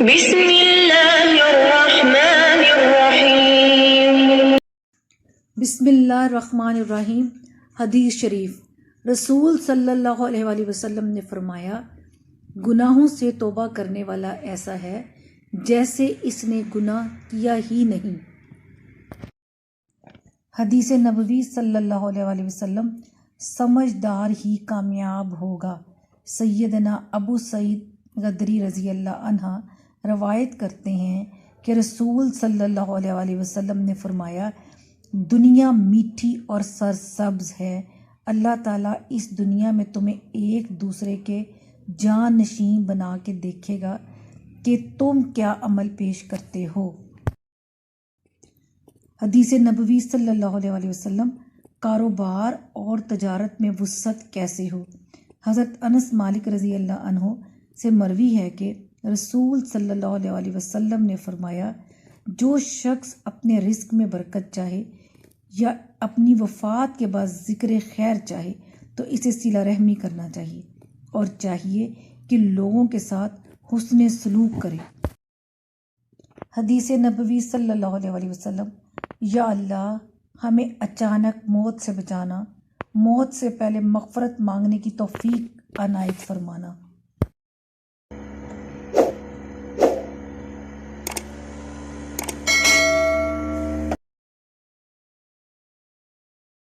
بسم اللہ الرحمن الرحیم۔ بسم اللہ الرحمن الرحیم۔ حدیث شریف، رسول صلی اللہ علیہ وآلہ وسلم نے فرمایا، گناہوں سے توبہ کرنے والا ایسا ہے جیسے اس نے گناہ کیا ہی نہیں۔ حدیث نبوی صلی اللہ علیہ وآلہ وسلم، سمجھدار ہی کامیاب ہوگا۔ سیدنا ابو سعید خدری رضی اللہ عنہ روایت کرتے ہیں کہ رسول صلی اللہ علیہ وآلہ وسلم نے فرمایا، دنیا میٹھی اور سرسبز ہے۔ اللہ تعالیٰ اس دنیا میں تمہیں ایک دوسرے کے جان نشین بنا کے دیکھے گا کہ تم کیا عمل پیش کرتے ہو۔ حدیث نبوی صلی اللہ علیہ وآلہ وسلم، کاروبار اور تجارت میں وسعت کیسے ہو۔ حضرت انس مالک رضی اللہ عنہ سے مروی ہے کہ رسول صلی اللہ علیہ وآلہ وسلم نے فرمایا، جو شخص اپنے رزق میں برکت چاہے یا اپنی وفات کے بعد ذکر خیر چاہے تو اسے صلہ رحمی کرنا چاہیے اور چاہیے کہ لوگوں کے ساتھ حسن سلوک کرے۔ حدیث نبوی صلی اللہ علیہ وآلہ وسلم، یا اللہ ہمیں اچانک موت سے بچانا، موت سے پہلے مغفرت مانگنے کی توفیق عنایت فرمانا۔